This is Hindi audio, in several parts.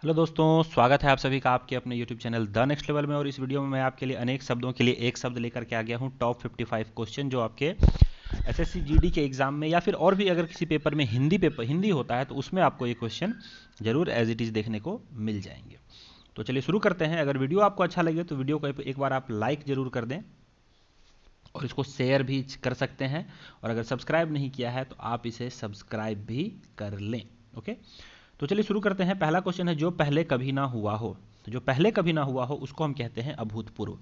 हेलो दोस्तों, स्वागत है आप सभी का आपके अपने YouTube channel the next level में। और इस वीडियो में मैं आपके लिए अनेक शब्दों के लिए एक शब्द लेकर के आ गया हूँ। टॉप 55 क्वेश्चन जो आपके एसएससी जीडी के एग्जाम में या फिर और भी अगर किसी पेपर में हिंदी होता है तो उसमें आपको ये क्वेश्चन जरूर एज इट इज़ देखने को मिल जाएंगे। तो चलिए शुरू करते हैं। अगर वीडियो आपको अच्छा लगे तो वीडियो को एक बार आप लाइक जरूर कर दें और इसको शेयर भी कर सकते हैं। और अगर सब्सक्राइब नहीं किया है तो आप इसे सब्सक्राइब भी कर लें। ओके, तो चलिए शुरू करते हैं। पहला क्वेश्चन है, जो पहले कभी ना हुआ हो। तो जो पहले कभी ना हुआ हो उसको हम कहते हैं अभूतपूर्व।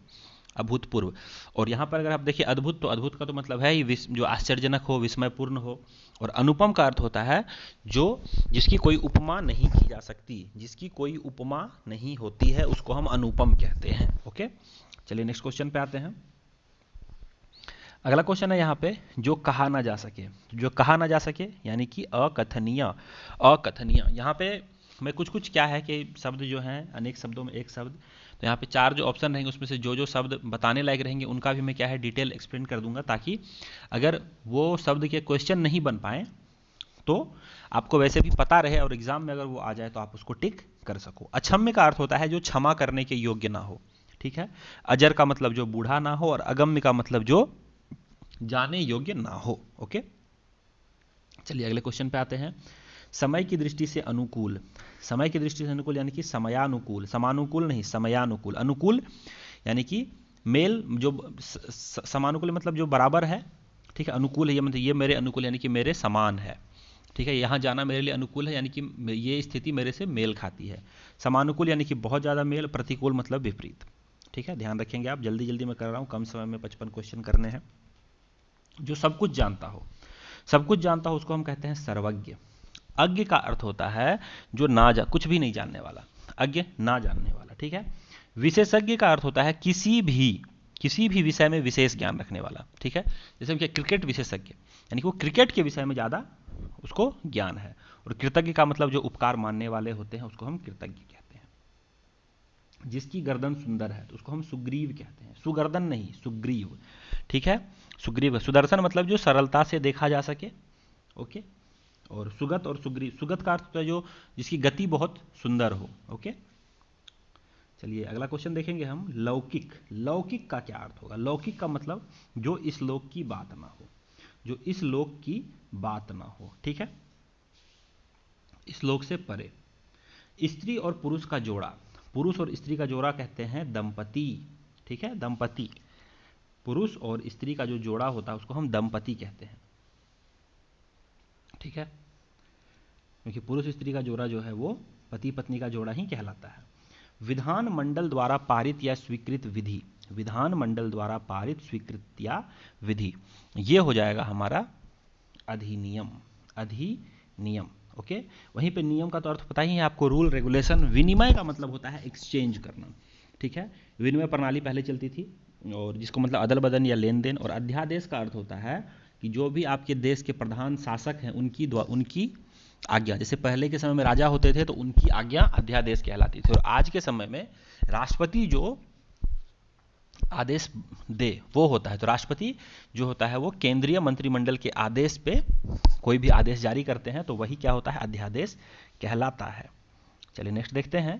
अभूतपूर्व। और यहाँ पर अगर आप देखिए अद्भुत, तो अद्भुत का तो मतलब है ही जो आश्चर्यजनक हो, विस्मयपूर्ण हो। और अनुपम का अर्थ होता है जो जिसकी कोई उपमा नहीं की जा सकती, जिसकी कोई उपमा नहीं होती है, उसको हम अनुपम कहते हैं। ओके, चलिए नेक्स्ट क्वेश्चन पे आते हैं। अगला क्वेश्चन है यहाँ पे, जो कहा ना जा सके। जो कहा ना जा सके यानी कि अकथनीय। अकथनीय यहाँ पे मैं कुछ क्या है कि शब्द जो हैं अनेक शब्दों में एक शब्द, तो यहाँ पे चार जो ऑप्शन रहेंगे उसमें से जो जो शब्द बताने लायक रहेंगे उनका भी मैं क्या है डिटेल एक्सप्लेन कर दूंगा, ताकि अगर वो शब्द के क्वेश्चन नहीं बन पाए तो आपको वैसे भी पता रहे और एग्जाम में अगर वो आ जाए तो आप उसको टिक कर सको। अक्षम्य का अर्थ होता है जो क्षमा करने के योग्य ना हो। ठीक है। अजर का मतलब जो बूढ़ा ना हो, और अगम्य का मतलब जो जाने योग्य ना हो। ओके, चलिए अगले क्वेश्चन पे आते हैं। समय की दृष्टि से अनुकूल। समय की दृष्टि से अनुकूल यानी कि समयानुकूल, समानुकूल नहीं, समयानुकूल। अनुकूल यानी कि मेल, जो समानुकूल मतलब जो बराबर है। ठीक है। अनुकूल है ये मतलब ये मेरे अनुकूल यानी कि मेरे समान है। ठीक है। यहाँ जाना मेरे लिए अनुकूल है यानी कि ये स्थिति मेरे से मेल खाती है। समानुकूल यानी कि बहुत ज़्यादा मेल, प्रतिकूल मतलब विपरीत। ठीक है, ध्यान रखेंगे आप। जल्दी जल्दी मैं कर रहा हूँ, कम समय में 55 क्वेश्चन करने हैं। जो सब कुछ जानता हो, सब कुछ जानता हो उसको हम कहते हैं सर्वज्ञ। अज्ञ का अर्थ होता है जो कुछ भी नहीं जानने वाला। अज्ञ ना जानने वाला। ठीक है। विशेषज्ञ का अर्थ होता है किसी भी विषय में विशेष ज्ञान रखने वाला। ठीक है। जैसे कि क्रिकेट विशेषज्ञ यानी कि वो क्रिकेट के विषय में ज़्यादा उसको ज्ञान है। और कृतज्ञ का मतलब जो उपकार मानने वाले होते हैं उसको हम कृतज्ञ कहते हैं। जिसकी गर्दन सुंदर है तो उसको हम सुग्रीव कहते हैं। सुगर्दन नहीं, सुग्रीव। ठीक है। सुग्रीव। सुदर्शन मतलब जो सरलता से देखा जा सके। ओके। और सुगत और सुग्रीव, सुगत का अर्थ होता है जो जिसकी गति बहुत सुंदर हो। ओके, चलिए अगला क्वेश्चन देखेंगे हम। लौकिक। लौकिक का क्या अर्थ होगा? लौकिक का मतलब जो इस लोक की बात ना हो, जो इस लोक की बात ना हो। ठीक है, इस लोक से परे। स्त्री और पुरुष का जोड़ा। पुरुष और स्त्री का जोड़ा कहते हैं दंपति। ठीक है, दंपति। पुरुष और स्त्री का जो जोड़ा होता है उसको हम दंपति कहते हैं। ठीक है, क्योंकि पुरुष स्त्री का जोड़ा जो है वो पति पत्नी का जोड़ा ही कहलाता है। विधान मंडल द्वारा पारित या स्वीकृत विधि। विधान मंडल द्वारा पारित, स्वीकृत या विधि, ये हो जाएगा हमारा अधिनियम। अधिनियम। ओके, वहीं पे नियम का तो अर्थ पता ही है आपको, रूल रेगुलेशन। विनिमय का मतलब होता है एक्सचेंज करना। ठीक है, विनिमय प्रणाली पहले चलती थी और जिसको मतलब अदल बदल या लेन देन। और अध्यादेश का अर्थ होता है कि जो भी आपके देश के प्रधान शासक हैं उनकी आज्ञा, जैसे पहले के समय में राजा होते थे तो उनकी आज्ञा अध्यादेश कहलाती थी। और आज के समय में राष्ट्रपति जो आदेश दे वो होता है। तो राष्ट्रपति जो होता है वो केंद्रीय मंत्रिमंडल के आदेश पे कोई भी आदेश जारी करते हैं तो वही क्या होता है? अध्यादेश कहलाता है। चलिए नेक्स्ट देखते हैं।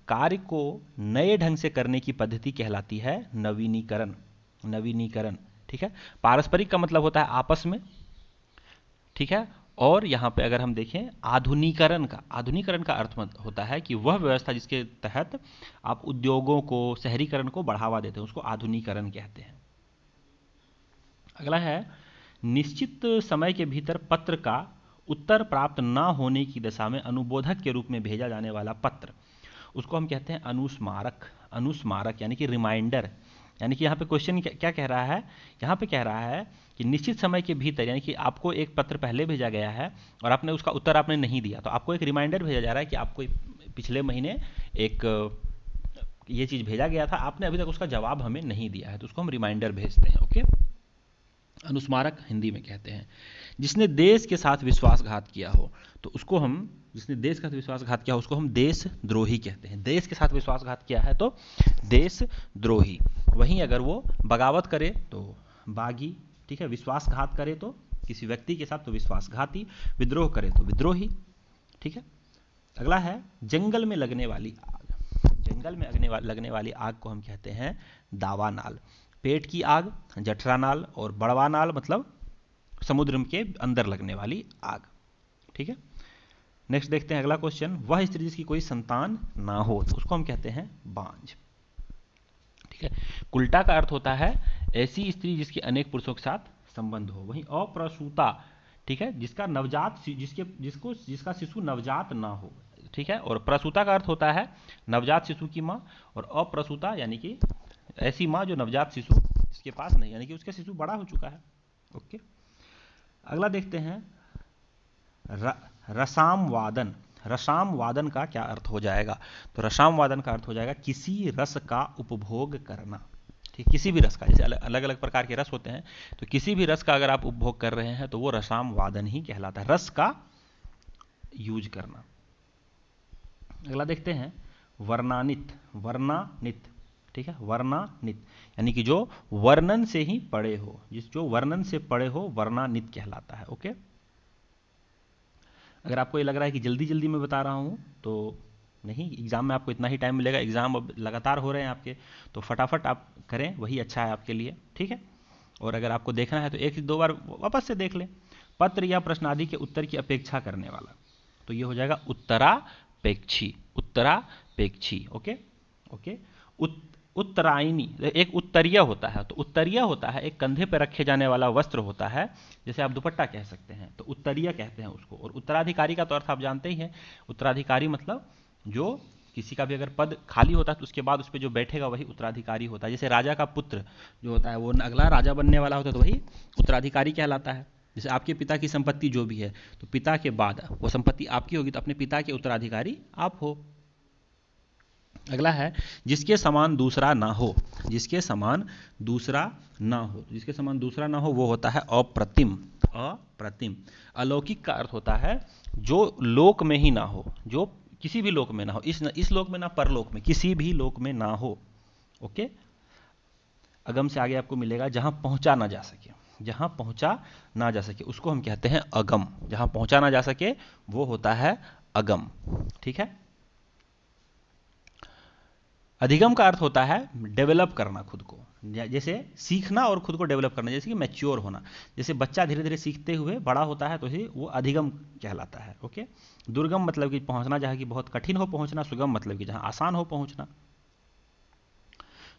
कार्य को नए ढंग से करने की पद्धति कहलाती है नवीनीकरण। नवीनीकरण। ठीक है, पारस्परिक का मतलब होता है आपस में। ठीक है, और यहाँ पे अगर हम देखें आधुनिकरण का अर्थ होता है कि वह व्यवस्था जिसके तहत आप उद्योगों को, शहरीकरण को बढ़ावा देते हैं उसको आधुनिकरण कहते हैं। अगला है, निश्चित समय के भीतर पत्र का उत्तर प्राप्त ना होने की दशा में अनुबोधक के रूप में भेजा जाने वाला पत्र, उसको हम कहते हैं अनुस्मारक। अनुस्मारक यानी कि रिमाइंडर। यानी कि यहाँ पे क्वेश्चन क्या कह रहा है? यहाँ पे कह रहा है कि निश्चित समय के भीतर, यानी कि आपको एक पत्र पहले भेजा गया है और आपने उसका उत्तर आपने नहीं दिया, तो आपको एक रिमाइंडर भेजा जा रहा है कि आपको पिछले महीने एक ये चीज़ भेजा गया था, आपने अभी तक उसका जवाब हमें नहीं दिया है, तो उसको हम रिमाइंडर भेजते हैं। ओके, अनुस्मारक हिंदी में कहते हैं। जिसने देश के साथ विश्वासघात किया हो तो उसको हम, जिसने देश के साथ विश्वासघात किया हो उसको हम देशद्रोही कहते हैं। देश के साथ विश्वासघात किया है तो देशद्रोही। वहीं अगर वो बगावत करे तो बागी। ठीक है, विश्वासघात करे तो किसी व्यक्ति के साथ तो विश्वासघाती, विद्रोह करे तो विद्रोही। ठीक है, अगला है जंगल में लगने वाली आग। जंगल में लगने वाली आग को हम कहते हैं दावा नाल। पेट की आग जठरा नाल, और बड़वा नाल मतलब समुद्र के अंदर लगने वाली आग। ठीक है, नेक्स्ट देखते हैं अगला क्वेश्चन। वह स्त्री जिसकी कोई संतान ना हो, तो उसको हम कहते हैं बांझ। ठीक है, कुल्टा का अर्थ होता है ऐसी स्त्री जिसके अनेक पुरुषों के साथ संबंध हो। वहीं अप्रसूता, ठीक है, जिसका नवजात जिसका शिशु नवजात ना हो। ठीक है, और प्रसूता का अर्थ होता है नवजात शिशु की माँ, और अप्रसूता यानी कि ऐसी माँ जो नवजात शिशु इसके पास नहीं, यानी कि उसका शिशु बड़ा हो चुका है। ओके, अगला देखते हैं रसाम वादन। रसाम वादन का क्या अर्थ हो जाएगा? तो रसाम वादन का अर्थ हो जाएगा किसी रस का उपभोग करना। ठीक, किसी भी रस का, जैसे अलग अलग प्रकार के रस होते हैं, तो किसी भी रस का अगर आप उपभोग कर रहे हैं तो वो रसाम वादन ही कहलाता है, रस का यूज करना। अगला देखते हैं वर्णानित। वर्णानित, ठीक है, वर्णानित यानी कि जो वर्णन से ही पढ़े हो, जो वर्णन से पढ़े हो वर्णानित कहलाता है। ओके, अगर आपको ये लग रहा है कि जल्दी जल्दी मैं बता रहा हूँ तो नहीं, एग्जाम में आपको इतना ही टाइम मिलेगा, एग्जाम अब लगातार हो रहे हैं आपके, तो फटाफट आप करें, वही अच्छा है आपके लिए। ठीक है, और अगर आपको देखना है तो एक दो बार वापस से देख लें। पत्र या प्रश्न आदि के उत्तर की अपेक्षा करने वाला, तो ये हो जाएगा उत्तरापेक्षी। उत्तरापेक्षी, ओके ओके। उत्तरायणी, एक उत्तरीय होता है, तो उत्तरीय होता है एक कंधे पर रखे जाने वाला वस्त्र होता है, जैसे आप दुपट्टा कह सकते हैं, तो उत्तरीय कहते हैं उसको। और उत्तराधिकारी का तो अर्थ आप जानते ही हैं, उत्तराधिकारी मतलब जो किसी का भी अगर पद खाली होता है तो उसके बाद उस पर जो बैठेगा वही उत्तराधिकारी होता है। जैसे राजा का पुत्र जो होता है वो अगला राजा बनने वाला होता है, तो वही उत्तराधिकारी कहलाता है। जैसे आपके पिता की संपत्ति जो भी है, तो पिता के बाद वो संपत्ति आपकी होगी, तो अपने पिता के उत्तराधिकारी आप हो। अगला है जिसके समान दूसरा ना हो। जिसके समान दूसरा ना हो, जिसके समान दूसरा ना हो वो होता है अप्रतिम। अप्रतिम। अलौकिक का अर्थ होता है जो लोक में ही ना हो, जो किसी भी लोक में ना हो, इस लोक में ना परलोक में, किसी भी लोक में ना हो। ओके, अगम से आगे आपको मिलेगा जहां पहुंचा ना जा सके। जहां पहुंचा ना जा सके उसको हम कहते हैं अगम। जहां पहुंचा ना जा सके वो होता है अगम। ठीक है, अधिगम का अर्थ होता है डेवलप करना खुद को, जैसे सीखना और खुद को डेवलप करना, जैसे कि मैच्योर होना। जैसे बच्चा धीरे धीरे सीखते हुए बड़ा होता है तो वो अधिगम कहलाता है। ओके, दुर्गम मतलब कि पहुंचना जहाँ की बहुत कठिन हो पहुंचना, सुगम मतलब कि जहाँ आसान हो पहुंचना।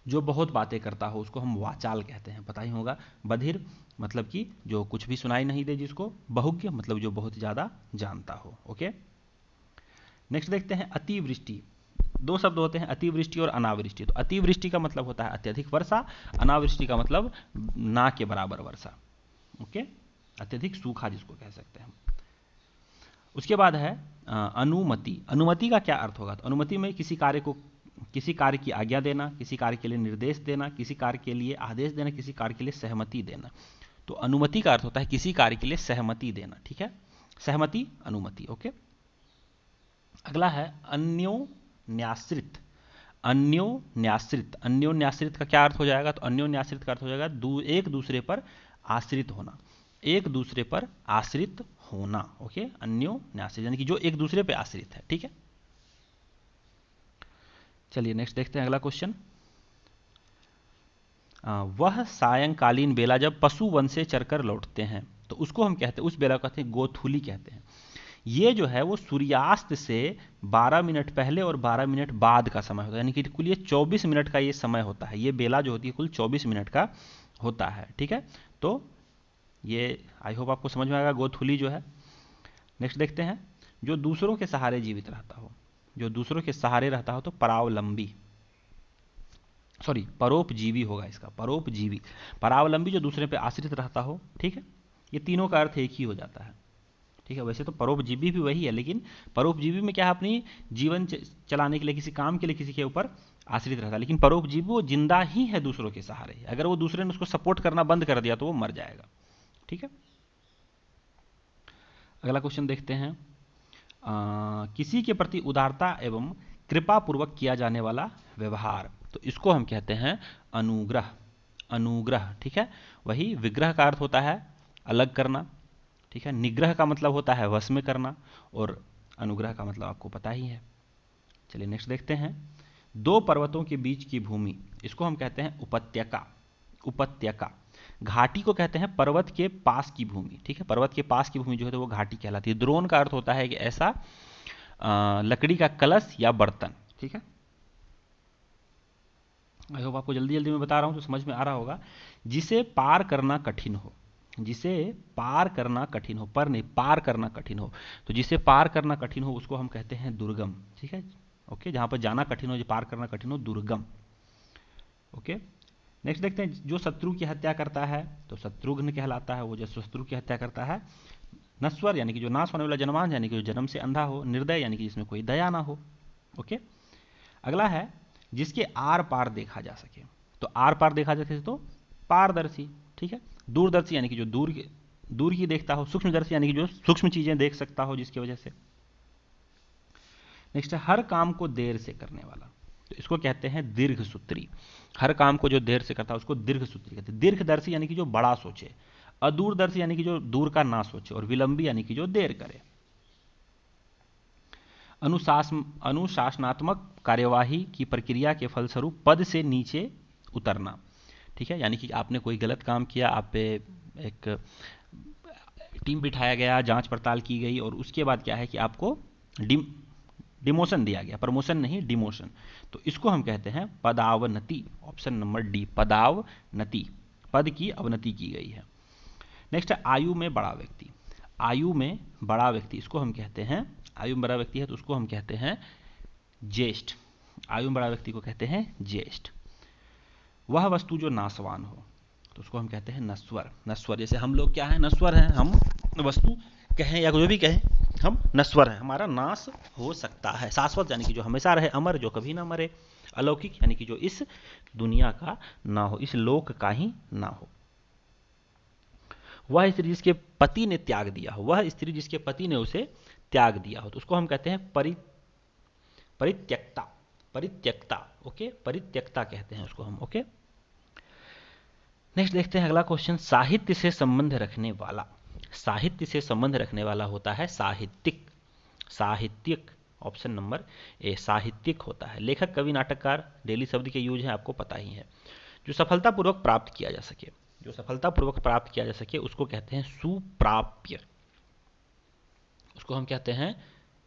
जो बहुत बातें करता हो उसको हम वाचाल कहते हैं, पता ही होगा। बधिर मतलब कि जो कुछ भी सुनाई नहीं दे जिसको। बहुज्ञ मतलब जो बहुत ज़्यादा जानता हो। ओके, नेक्स्ट देखते हैं अतिवृष्टि। दो शब्द होते हैं, अतिवृष्टि और अनावृष्टि। तो अतिवृष्टि का मतलब होता है अत्यधिक वर्षा, अनावृष्टि का मतलब ना के बराबर वर्षा। ओके, अत्यधिक सूखा जिसको कह सकते हैं हम। उसके बाद है अनुमति। अनुमति का क्या अर्थ होगा? तो अनुमति में किसी कार्य की आज्ञा देना, किसी कार्य के लिए निर्देश देना, किसी कार्य के लिए आदेश देना, किसी कार्य के लिए सहमति देना। तो अनुमति का अर्थ होता है किसी कार्य के लिए सहमति देना। ठीक है, सहमति, अनुमति। ओके, अगला है अन्योन्याश्रित। अन्योन्याश्रित, अन्योन्याश्रित का क्या अर्थ हो जाएगा? तो अन्योन्याश्रित का अर्थ हो जाएगा एक दूसरे पर आश्रित होना। एक दूसरे पर आश्रित होना। ओके, अन्योन्याश्रित यानी कि जो एक दूसरे पर आश्रित है। ठीक है, चलिए नेक्स्ट देखते हैं अगला क्वेश्चन। वह सायंकालीन बेला जब पशु वन से चरकर लौटते हैं, तो उसको हम कहते हैं, उस बेला को कहते हैं गोथुली कहते हैं। ये जो है वो सूर्यास्त से 12 मिनट पहले और 12 मिनट बाद का समय होता है, यानी कि कुल ये 24 मिनट का ये समय होता है। ये बेला जो होती है कुल 24 मिनट का होता है। ठीक है, तो ये आई होप आपको समझ में आएगा गोथुली जो है। नेक्स्ट देखते हैं जो दूसरों के सहारे जीवित रहता हो। जो दूसरों के सहारे रहता हो तो परावलंबी, सॉरी परोपजीवी होगा इसका, परोपजीवी। परावलंबी जो दूसरे पे आश्रित रहता हो। ठीक है, ये तीनों का अर्थ एक ही हो जाता है। ठीक है, वैसे तो परोपजीवी भी वही है, लेकिन परोपजीवी में क्या है, अपनी जीवन चलाने के लिए, किसी काम के लिए किसी के ऊपर आश्रित रहता है। लेकिन परोपजीवी वो जिंदा ही है दूसरों के सहारे, अगर वो दूसरे ने उसको सपोर्ट करना बंद कर दिया तो वो मर जाएगा। ठीक है, अगला क्वेश्चन देखते हैं। किसी के प्रति उदारता एवं कृपा पूर्वक किया जाने वाला व्यवहार, तो इसको हम कहते हैं अनुग्रह। अनुग्रह, ठीक है, वही विग्रह का अर्थ होता है अलग करना। ठीक है, निग्रह का मतलब होता है वश में करना, और अनुग्रह का मतलब आपको पता ही है। चलिए नेक्स्ट देखते हैं। दो पर्वतों के बीच की भूमि, इसको हम कहते हैं उपत्यका। उपत्यका। घाटी को कहते हैं पर्वत के पास की भूमि, ठीक है। पर्वत के पास की भूमि जो है तो वो घाटी कहलाती है। द्रोण का अर्थ होता है कि ऐसा लकड़ी का कलश या बर्तन, ठीक है। आई होप आपको जल्दी जल्दी मैं बता रहा हूं तो समझ में आ रहा होगा। जिसे पार करना कठिन हो, जिसे पार करना कठिन हो, पर नहीं पार करना कठिन हो, तो जिसे पार करना कठिन हो उसको हम कहते हैं दुर्गम, ठीक है। ओके, जहां पर जाना कठिन हो, जो पार करना कठिन हो, दुर्गम। ओके, नेक्स्ट देखते हैं। जो शत्रु की हत्या करता है तो शत्रुघ्न कहलाता है, वो जो शत्रु की हत्या करता है। नश्वर यानी कि जो नाश होने वाला, जनमान यानी कि जो जन्म से अंधा हो, निर्दय यानी कि जिसमें कोई दया ना हो। ओके, अगला है जिसके आर पार देखा जा सके, तो आर पार देखा जा सके तो पारदर्शी, ठीक है। दूरदर्शी यानी कि जो दूर की देखता हो। सूक्ष्मदर्शी यानी कि जो सूक्ष्म चीजें देख सकता हो जिसकी वजह से। नेक्स्ट है हर काम को देर से करने वाला, तो इसको कहते हैं दीर्घसूत्री। हर काम को जो देर से करता है उसको दीर्घसूत्री कहते हैं। दीर्घदर्शी यानी कि जो बड़ा सोचे, अदूरदर्शी यानी कि जो दूर का ना सोचे, और विलंबी यानी कि जो देर करे। अनुशासनात्मक कार्यवाही की प्रक्रिया के फलस्वरूप पद से नीचे उतरना, ठीक है। यानी कि आपने कोई गलत काम किया, आप पे एक टीम बिठाया गया, जांच पड़ताल की गई, और उसके बाद क्या है कि आपको डिमोशन दिया गया, प्रमोशन नहीं डिमोशन, तो इसको हम कहते हैं पदावनति। ऑप्शन नंबर डी, पदावनति, पद की अवनति की गई है। नेक्स्ट है आयु में बड़ा व्यक्ति। आयु में बड़ा व्यक्ति, इसको हम कहते हैं, आयु में बड़ा व्यक्ति है तो उसको हम कहते हैं ज्येष्ठ। आयु में बड़ा व्यक्ति को कहते हैं ज्येष्ठ। वह वस्तु जो नाशवान हो तो उसको हम कहते हैं नश्वर। नश्वर, जैसे हम लोग क्या है, नश्वर हैं, हम वस्तु कहें या जो भी कहें, हम नश्वर हैं, हमारा नाश हो सकता है। शाश्वत यानी कि जो हमेशा रहे, अमर जो कभी ना मरे, अलौकिक यानी कि जो इस दुनिया का ना हो, इस लोक का ही ना हो। वह स्त्री जिसके पति ने त्याग दिया हो, वह स्त्री जिसके पति ने उसे त्याग दिया हो, तो उसको हम कहते हैं परित्यक्ता। परित्यक्ता, ओके, परित्यक्ता कहते हैं उसको हम। ओके, नेक्स्ट देखते हैं अगला क्वेश्चन। साहित्य से संबंध रखने वाला, साहित्य से संबंध रखने वाला होता है साहित्यिक। साहित्यिक, ऑप्शन नंबर ए, साहित्यिक होता है। लेखक, कवि, नाटककार, डेली शब्द के यूज है, आपको पता ही है। जो सफलतापूर्वक प्राप्त किया जा सके, जो सफलतापूर्वक प्राप्त किया जा सके उसको कहते हैं सुप्राप्य। उसको हम कहते हैं,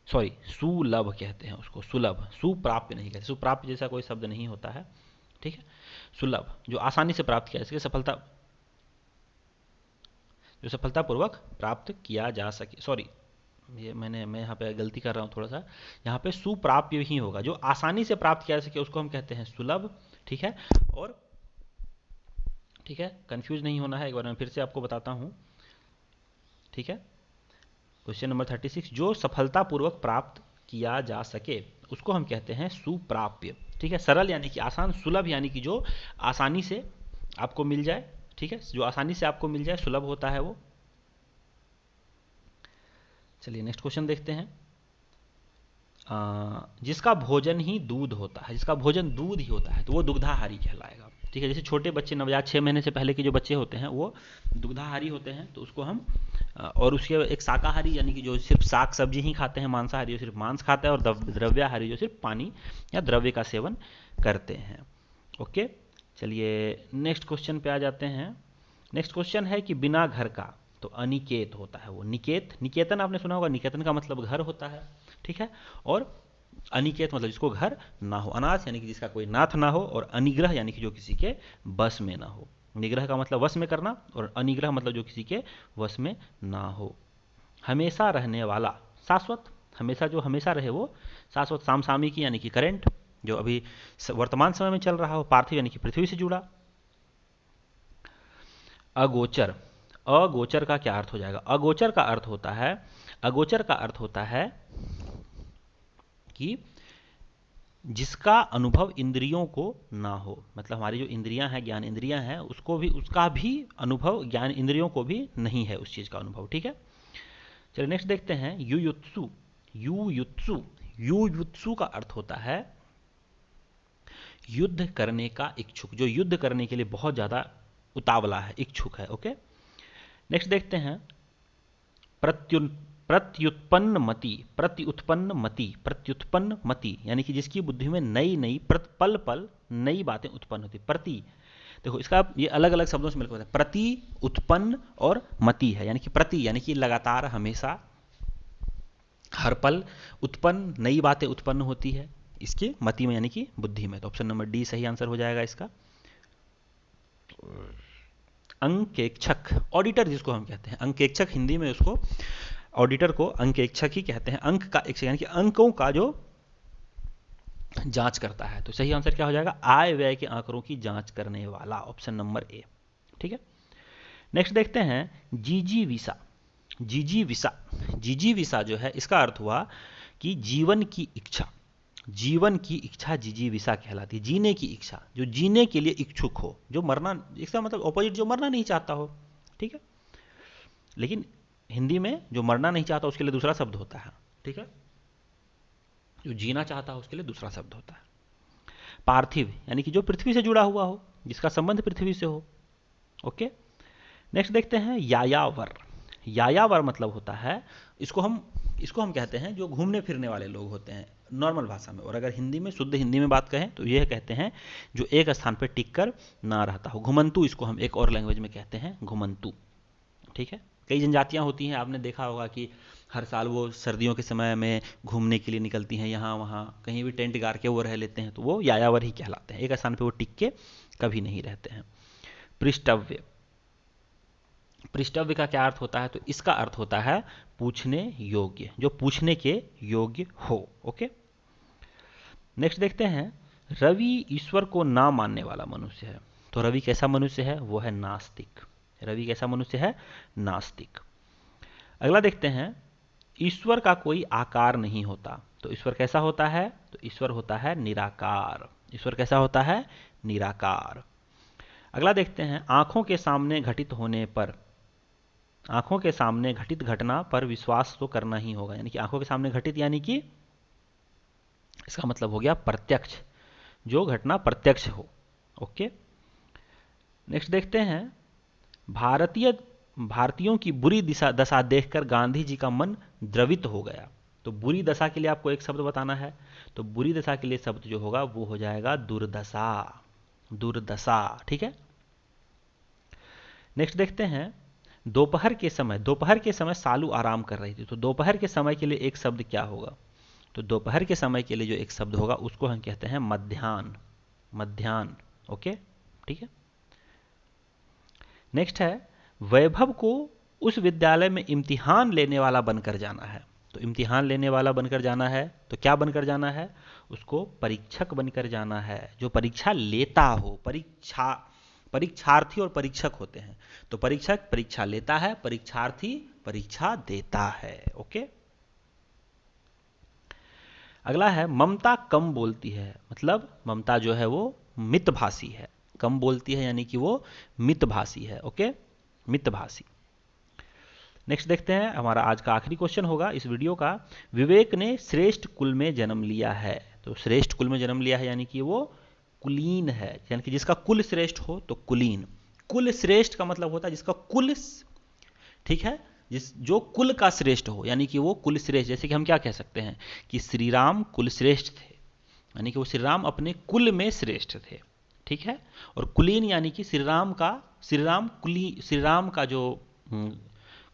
सॉरी, सुलभ कहते हैं उसको, सुलभ। सुप्राप्य नहीं कहते, सुप्राप्य जैसा कोई शब्द नहीं होता है, ठीक है। सुलभ, जो आसानी से प्राप्त किया जा सके, सफलता, जो सफलतापूर्वक प्राप्त किया जा सके। सॉरी, ये मैं यहाँ पे गलती कर रहा हूँ थोड़ा सा, यहाँ पे सुप्राप्य ही होगा। जो आसानी से प्राप्त किया जा सके उसको हम कहते हैं सुलभ, ठीक है। और ठीक है, कंफ्यूज नहीं होना है, एक बार मैं फिर से आपको बताता हूँ, ठीक है। क्वेश्चन नंबर 36, जो सफलतापूर्वक प्राप्त किया जा सके उसको हम कहते हैं सुप्राप्य, ठीक है। सरल यानी कि आसान, सुलभ यानी कि जो आसानी से आपको मिल जाए, ठीक है, जो आसानी से आपको मिल जाए, सुलभ होता है वो। चलिए नेक्स्ट क्वेश्चन देखते हैं। जिसका भोजन ही दूध होता है, जिसका भोजन दूध ही होता है तो वो दुग्धाहारी कहलाएगा, ठीक है। जैसे छोटे बच्चे, नवजात 6 महीने से पहले के जो बच्चे होते हैं वो दुग्धाहारी होते हैं, तो उसको हम और उसके एक शाकाहारी यानी कि जो सिर्फ साग सब्जी ही खाते हैं, मांसाहारी जो सिर्फ मांस खाता है, और द्रव्याहारी जो सिर्फ पानी या द्रव्य का सेवन करते हैं। ओके, चलिए नेक्स्ट क्वेश्चन पे आ जाते हैं। नेक्स्ट क्वेश्चन है कि बिना घर का तो अनिकेत होता है वो। निकेत, निकेतन आपने सुना होगा, निकेतन का मतलब घर होता है, ठीक है। और अनिकेत मतलब जिसको घर ना हो। अनाथ यानी कि जिसका कोई नाथ ना हो, और अनिग्रह यानी कि जो किसी के बस में ना हो। निग्रह का मतलब वश में करना, और अनिग्रह मतलब जो किसी के वश में ना हो। हमेशा रहने वाला, शाश्वत, हमेशा जो हमेशा रहे वो शाश्वत। सामसामिकी यानी कि करंट, जो अभी वर्तमान समय में चल रहा हो। पार्थिव यानी कि पृथ्वी से जुड़ा। अगोचर, अगोचर का क्या अर्थ हो जाएगा? अगोचर का अर्थ होता है, अगोचर का अर्थ होता है कि जिसका अनुभव इंद्रियों को ना हो, मतलब हमारी जो इंद्रियां हैं, ज्ञान इंद्रियां हैं, उसको भी, उसका भी अनुभव ज्ञान इंद्रियों को भी नहीं है, उस चीज का अनुभव, ठीक है। चलिए नेक्स्ट देखते हैं। युयुत्सु, युयुत्सु, युयुत्सु का अर्थ होता है युद्ध करने का इच्छुक, जो युद्ध करने के लिए बहुत ज्यादा उतावला है, इच्छुक है। ओके, नेक्स्ट देखते हैं प्रत्युत्पन्नमति, प्रत्युत्पन्नमति, प्रत्युत्पन्नमति यानी कि जिसकी बुद्धि में नई नई पल पल नई बातें उत्पन्न होती। प्रति, देखो इसका ये अलग अलग शब्दों से मिलकर होता है। प्रति, उत्पन्न और मति है, यानी कि प्रति यानी कि लगातार, हमेशा, हर पल, उत्पन्न नई बातें उत्पन्न होती है इसके मति में यानी कि बुद्धि में। तो ऑप्शन नंबर डी सही आंसर हो जाएगा इसका। अंकेक्षक, ऑडिटर जिसको हम कहते हैं, अंकेक्षक हिंदी में उसको, ऑडिटर को अंकेक्षक ही कहते हैं। अंक का एक यानी कि अंकों का जो जांच करता है। तो सही आंसर क्या हो जाएगा? आय व्यय के आंकड़ों की जांच करने वाला, ऑप्शन नंबर ए। ठीक है, नेक्स्ट देखते हैं जिजीविसा। जिजीविसा, जिजीविसा जो है इसका अर्थ हुआ कि जीवन की इच्छा, जीवन की इच्छा जिजीविसा कहलाती है। जीने की इच्छा, जो जीने के लिए इच्छुक हो, जो मरना, इसका मतलब ऑपोजिट जो मरना नहीं चाहता हो। ठीक है, लेकिन हिंदी में जो मरना नहीं चाहता उसके लिए दूसरा शब्द होता है। ठीक है, जो जीना चाहता है उसके लिए दूसरा शब्द होता है। पार्थिव यानी कि जो पृथ्वी से जुड़ा हुआ हो, जिसका संबंध पृथ्वी से हो। ओके, नेक्स्ट देखते हैं यायावर। यायावर मतलब होता है, इसको हम कहते हैं जो घूमने फिरने वाले लोग होते हैं नॉर्मल भाषा में, और अगर हिंदी में, शुद्ध हिंदी में बात कहें तो यह कहते हैं जो एक स्थान पर टिक कर ना रहता हो। घुमंतु इसको हम एक और लैंग्वेज में कहते हैं, घुमंतु। ठीक है, कई जनजातियां होती हैं, आपने देखा होगा कि हर साल वो सर्दियों के समय में घूमने के लिए निकलती हैं, यहाँ वहाँ कहीं भी टेंट गाड़ के वो रह लेते हैं, तो वो यायावर ही कहलाते हैं। एक स्थान पे वो टिक के कभी नहीं रहते हैं। पृष्ठव्य, पृष्ठव्य का क्या अर्थ होता है? तो इसका अर्थ होता है पूछने योग्य, जो पूछने के योग्य हो। ओके, नेक्स्ट देखते हैं रवि ईश्वर को ना मानने वाला मनुष्य है। तो रवि कैसा मनुष्य है? वो है नास्तिक। रवि कैसा मनुष्य है? नास्तिक। अगला देखते हैं ईश्वर का कोई आकार नहीं होता। तो ईश्वर कैसा होता है? तो ईश्वर होता है निराकार। ईश्वर कैसा होता है? निराकार। अगला देखते हैं आंखों के सामने घटित होने पर, आंखों के सामने घटित घटना पर विश्वास तो करना ही होगा। यानी कि आंखों के सामने घटित यानी कि इसका मतलब हो गया प्रत्यक्ष, जो घटना प्रत्यक्ष हो। ओके, नेक्स्ट देखते हैं भारतीयों की बुरी दशा देखकर गांधी जी का मन द्रवित हो गया। तो बुरी दशा के लिए आपको एक शब्द बताना है, तो बुरी दशा के लिए शब्द जो होगा वो हो जाएगा दुर्दशा, दुर्दशा। ठीक है, नेक्स्ट देखते हैं दोपहर के समय सालू आराम कर रही थी। तो दोपहर के समय के लिए एक शब्द क्या होगा? तो दोपहर के समय के लिए जो एक शब्द होगा उसको हम कहते हैं मध्याह्न, मध्याह्न। ओके, ठीक है, नेक्स्ट है वैभव को उस विद्यालय में इम्तिहान लेने वाला बनकर जाना है। तो इम्तिहान लेने वाला बनकर जाना है, तो क्या बनकर जाना है? उसको परीक्षक बनकर जाना है, जो परीक्षा लेता हो। परीक्षार्थी और परीक्षक होते हैं। तो परीक्षक परीक्षा लेता है, परीक्षार्थी परीक्षा देता है। ओके, अगला है ममता कम बोलती है। मतलब ममता जो है वो मितभाषी है, कम बोलती है यानी कि वो मितभाषी है। ओके, मितभाषी। नेक्स्ट देखते हैं हमारा आज का आखिरी क्वेश्चन होगा इस वीडियो का। विवेक ने श्रेष्ठ कुल में जन्म लिया है। तो श्रेष्ठ कुल में जन्म लिया है यानी कि वो कुलीन है, यानी कि जिसका कुल श्रेष्ठ हो तो कुलीन। कुल श्रेष्ठ का मतलब होता है जिसका कुल, ठीक है, जो कुल का श्रेष्ठ हो, यानी कि वो कुल श्रेष्ठ। जैसे कि हम क्या कह सकते हैं कि श्री राम कुल श्रेष्ठ थे, यानी कि वो श्री राम अपने कुल में श्रेष्ठ थे। ठीक है, और कुलीन यानी कि श्री राम का जो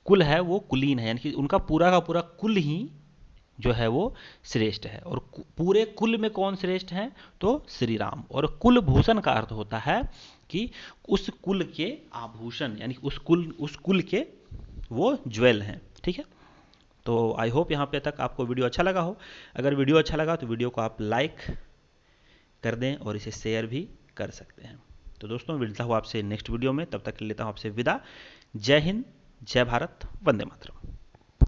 कुल है वो कुलीन है, यानी कि उनका पूरा का पूरा कुल ही जो है वो श्रेष्ठ है। और पूरे कुल में कौन श्रेष्ठ है? तो श्री राम। और कुलभूषण का अर्थ होता है कि उस कुल के आभूषण, यानी कि उस कुल के वो ज्वेल हैं। ठीक है, तो आई होप यहाँ पे तक आपको वीडियो अच्छा लगा हो। अगर वीडियो अच्छा लगा तो वीडियो को आप लाइक कर दें और इसे शेयर भी कर सकते हैं। तो दोस्तों मिलता हूँ आपसे नेक्स्ट वीडियो में, तब तक लेता हूँ आपसे विदा। जय हिंद, जय भारत, वंदे मातरम।